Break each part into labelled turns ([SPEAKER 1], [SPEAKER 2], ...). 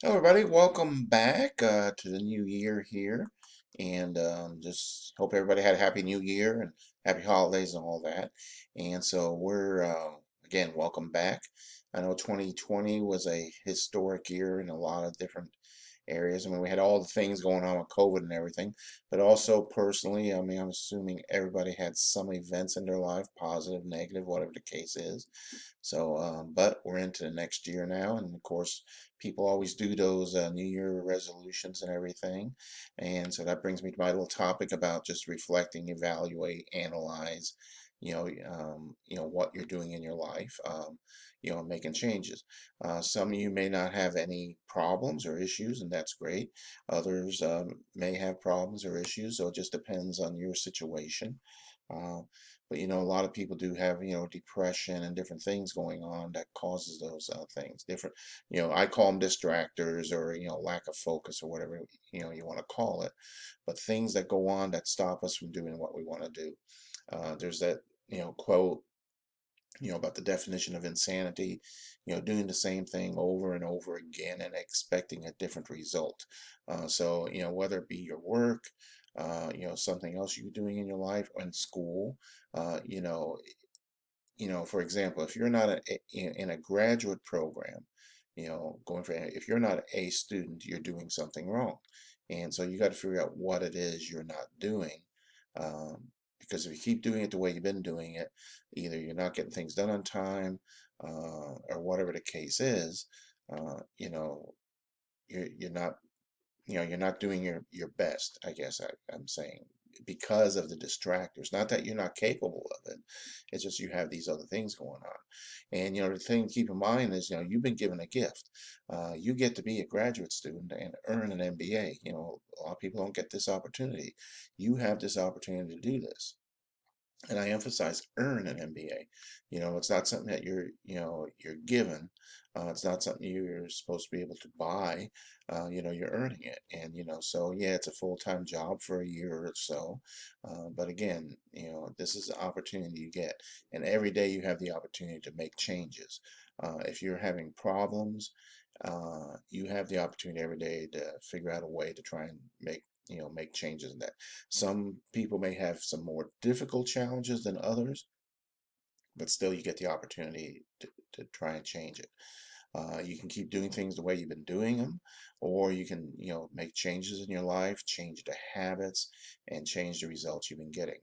[SPEAKER 1] Hello, everybody. Welcome back to the new year here. And just hope everybody had a happy new year and happy holidays and all that. And so again, welcome back. I know 2020 was a historic year in a lot of different areas. I mean, we had all the things going on with COVID and everything, but also personally, I mean, I'm assuming everybody had some events in their life, positive, negative, whatever the case is. So, but we're into the next year now, and of course, people always do those New Year resolutions and everything. And so that brings me to my little topic about just reflecting, evaluate, analyze, what you're doing in your life, making changes. Some of you may not have any problems or issues, and that's great. Others may have problems or issues, so it just depends on your situation. Uh, but a lot of people do have, depression and different things going on that causes those things. Different, I call them distractors or, lack of focus or whatever, you want to call it. But things that go on that stop us from doing what we want to do. There's that, quote, about the definition of insanity, doing the same thing over and over again and expecting a different result. So, whether it be your work, something else you're doing in your life or in school, uh, you know, for example, if you're not in a graduate program, if you're not an A student, you're doing something wrong. And so you got to figure out what it is you're not doing. Um, because if you keep doing it the way you've been doing it, either you're not getting things done on time, or whatever the case is, you know, you're not you're not doing your best, I guess I'm saying, because of the distractors. Not that you're not capable of it. It's just you have these other things going on. And the thing to keep in mind is, you've been given a gift. You get to be a graduate student and earn an MBA. A lot of people don't get this opportunity. You have this opportunity to do this, and I emphasize earn an MBA. It's not something that you're given. It's not something you're supposed to be able to buy. You're earning it, and so yeah, it's a full-time job for a year or so. But again, this is the opportunity you get, and every day you have the opportunity to make changes. If you're having problems, you have the opportunity every day to figure out a way to try and make changes in that. Some people may have some more difficult challenges than others, but still you get the opportunity to try and change it. You can keep doing things the way you've been doing them, or you can, make changes in your life, change the habits, and change the results you've been getting.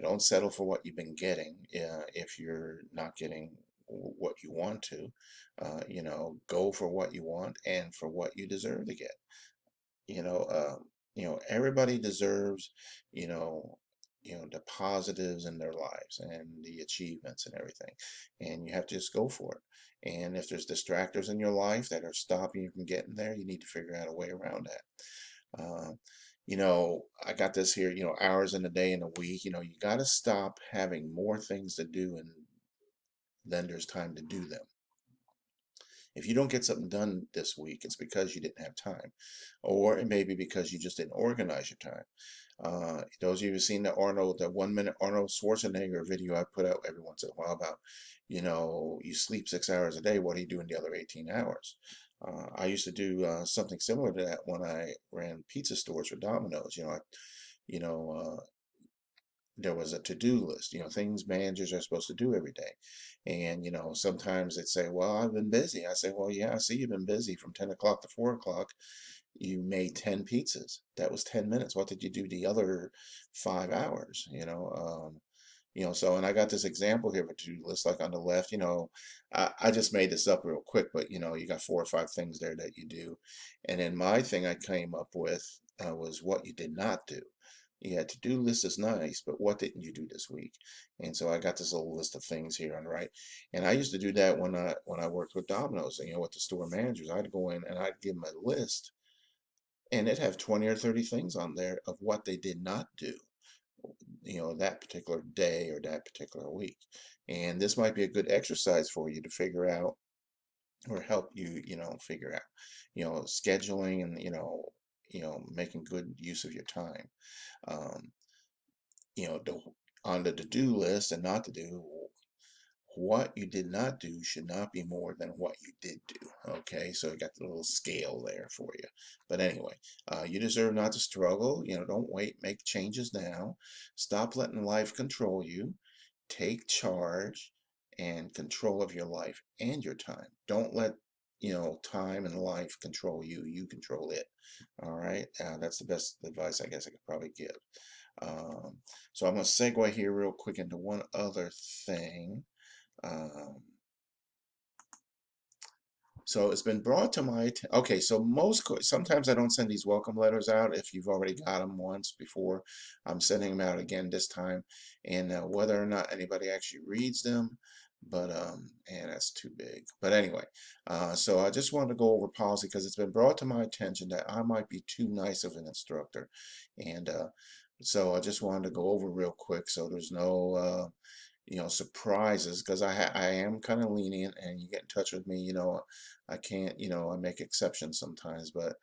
[SPEAKER 1] Don't settle for what you've been getting if you're not getting what you want to. Go for what you want and for what you deserve to get. Everybody deserves, you know, the positives in their lives and the achievements and everything. And you have to just go for it. And if there's distractors in your life that are stopping you from getting there, you need to figure out a way around that. I got this here, hours in a day in a week. You got to stop having more things to do and then there's time to do them. If you don't get something done this week, it's because you didn't have time, or it may be because you just didn't organize your time. Those of you who've seen the 1 minute Arnold Schwarzenegger video I put out every once in a while about, you sleep 6 hours a day. What do you do in the other 18 hours? I used to do something similar to that when I ran pizza stores for Domino's. You know, uh, there was a to-do list, things managers are supposed to do every day. And, sometimes they'd say, well, I've been busy. I say, well, yeah, I see you've been busy from 10 o'clock to 4 o'clock. You made 10 pizzas. That was 10 minutes. What did you do the other 5 hours? So, and I got this example here of a to-do list, like on the left, I just made this up real quick, but, you got 4 or 5 things there that you do. And then my thing I came up with was what you did not do. Yeah, to-do list is nice, but what didn't you do this week? And so I got this little list of things here on the right. And I used to do that when I worked with Domino's, with the store managers. I'd go in and I'd give them a list, and it'd have 20 or 30 things on there of what they did not do, that particular day or that particular week. And this might be a good exercise for you to figure out or help you, figure out, scheduling and, making good use of your time. Um, you know, the, on the to-do list and not to do, What you did not do should not be more than what you did do. Okay, so you got the little scale there for you. But anyway, you deserve not to struggle. Don't wait, make changes now. Stop letting life control you. Take charge and control of your life and your time. Don't let time and life control you. You control it. All right, that's the best advice I guess I could probably give. Um, so I'm going to segue here real quick into one other thing. Um, so it's been brought to my okay. So sometimes I don't send these welcome letters out if you've already got them once before. I'm sending them out again this time, and whether or not anybody actually reads them, but and that's too big. But anyway, so I just wanted to go over policy because it's been brought to my attention that I might be too nice of an instructor, and so I just wanted to go over real quick so there's no surprises because I am kind of lenient and you get in touch with me, I can't, I make exceptions sometimes, but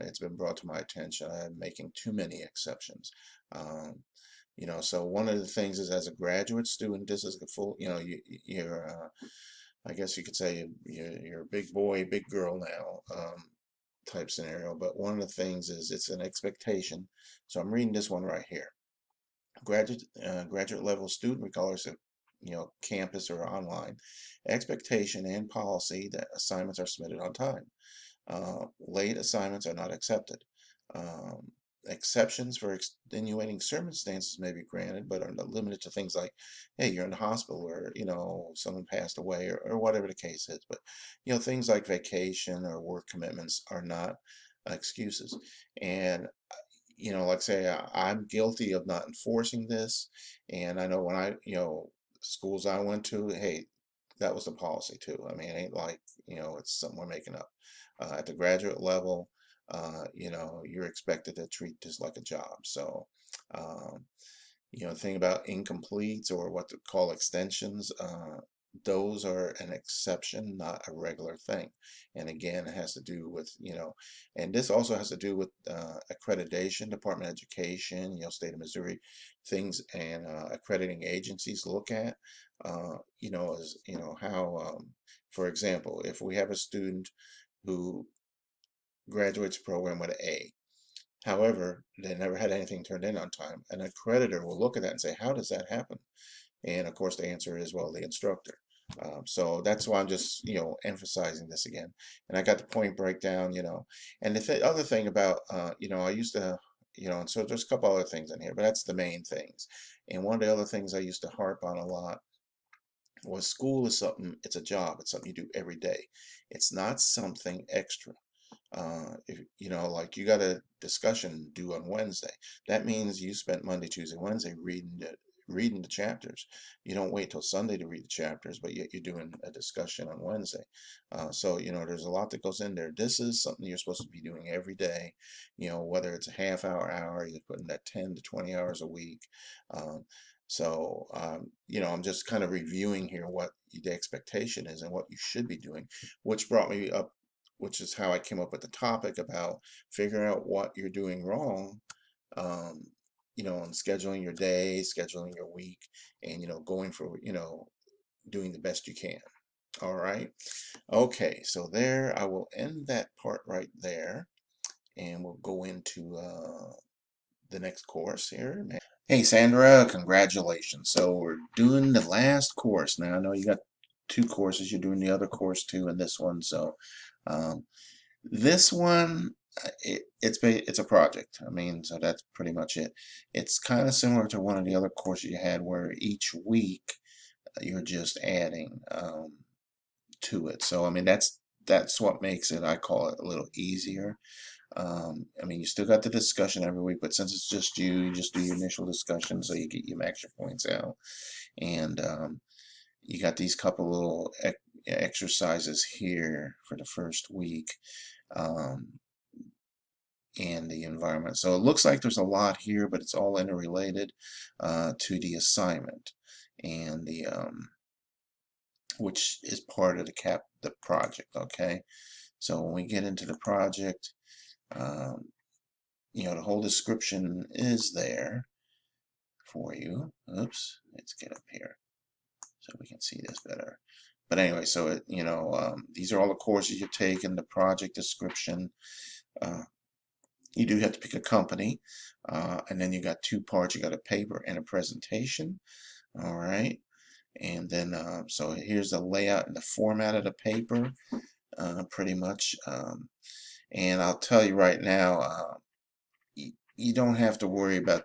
[SPEAKER 1] it's been brought to my attention I'm making too many exceptions. Um, so one of the things is as a graduate student, this is the full, you're, I guess you could say you're a big boy, big girl now, type scenario. But one of the things is it's an expectation. So I'm reading this one right here. Graduate level student, regardless of campus or online, expectation and policy that assignments are submitted on time. Late assignments are not accepted. Um, Exceptions for extenuating circumstances may be granted, but are not limited to things like, hey, you're in the hospital, or someone passed away, or whatever the case is. But things like vacation or work commitments are not excuses. And like I say, I'm guilty of not enforcing this. And I know when schools I went to, hey, that was the policy too. I mean, it ain't like, it's something we're making up. At the graduate level, you're expected to treat this like a job. So, um, thing about incompletes or what to call extensions, those are an exception, not a regular thing. And again, it has to do with, and this also has to do with accreditation, Department of Education, state of Missouri, things and accrediting agencies look at, as, how, for example, if we have a student who graduates program with an A, however, they never had anything turned in on time. An accreditor will look at that and say, how does that happen? And of course, the answer is, well, the instructor. So that's why I'm just, emphasizing this again. And I got the point breakdown, and the other thing about, I used to, and so there's a couple other things in here, but that's the main things. And one of the other things I used to harp on a lot was school is something, it's a job, it's something you do every day. It's not something extra. If like you got a discussion due on Wednesday, that means you spent Monday, Tuesday, Wednesday reading the chapters. You don't wait till Sunday to read the chapters, but yet you're doing a discussion on Wednesday. So there's a lot that goes in there. This is something you're supposed to be doing every day. Whether it's a half hour, you're putting that 10 to 20 hours a week. Um, I'm just kind of reviewing here what the expectation is and what you should be doing, which brought me up, which is how I came up with the topic about figuring out what you're doing wrong, um, and scheduling your day, scheduling your week, and, going for, doing the best you can. All right. Okay. So there, I will end that part right there, and we'll go into the next course here. Hey, Sandra, congratulations. So we're doing the last course. Now, I know you got two courses. You're doing the other course too, and this one. So, um, this one, it's a project. I mean, so that's pretty much it. It's kind of similar to one of the other courses you had, where each week you're just adding to it. So I mean, that's what makes it. I call it a little easier. I mean, you still got the discussion every week, but since it's just you just do your initial discussion, so you get your extra points out, and you got these couple little exercises here for the first week. Um, and the environment. So it looks like there's a lot here, but it's all interrelated to the assignment and the which is part of the project. Okay, so when we get into the project, um, the whole description is there for you. Oops, let's get up here. so we can see this better. But anyway, so these are all the courses you take in the project description. You do have to pick a company, and then you got two parts. You got a paper and a presentation. All right, and then so here's the layout and the format of the paper, pretty much. And I'll tell you right now, you don't have to worry about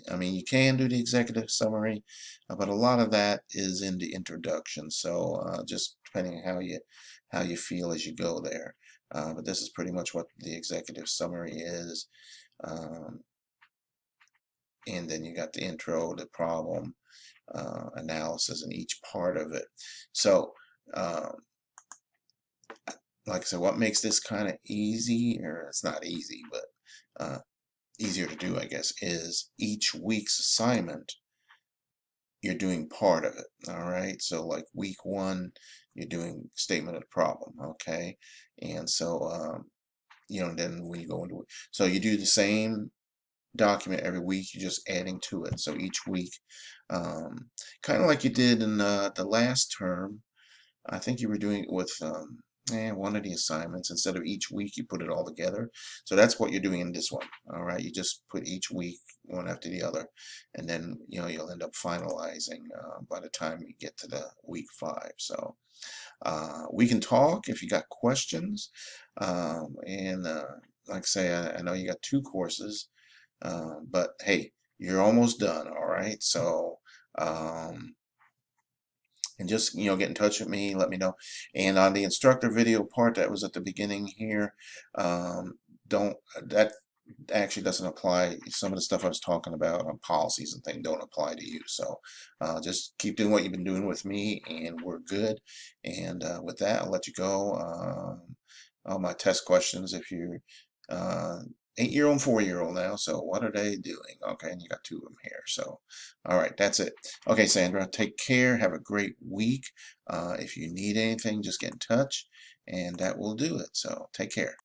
[SPEAKER 1] I mean, you can do the executive summary, but a lot of that is in the introduction. So just depending on how you feel as you go there. But this is pretty much what the executive summary is. And then you got the intro, the problem, analysis, and each part of it. So, like I said, what makes this kind of easy, or it's not easy, but easier to do, I guess, is each week's assignment, you're doing part of it. All right. So like week 1, you're doing statement of the problem. Okay. And so, then when you go into it, so you do the same document every week, you're just adding to it. So each week, kind of like you did in the last term, I think you were doing it with one of the assignments. Instead of each week, you put it all together. So that's what you're doing in this one. All right, you just put each week one after the other, and then you'll end up finalizing by the time you get to the week 5. So we can talk if you got questions, and like I say, I know you got 2 courses, but hey, you're almost done. All right, so. And just get in touch with me, let me know. And on the instructor video part that was at the beginning here, don't that actually doesn't apply. Some of the stuff I was talking about on policies and things don't apply to you. So just keep doing what you've been doing with me, and we're good. And with that, I'll let you go. All my test questions, if you're 8-year-old and 4-year-old now, so what are they doing? Okay, and you got 2 of them here. So all right, that's it. Okay, Sandra, take care, have a great week. If you need anything, just get in touch, and that will do it. So take care.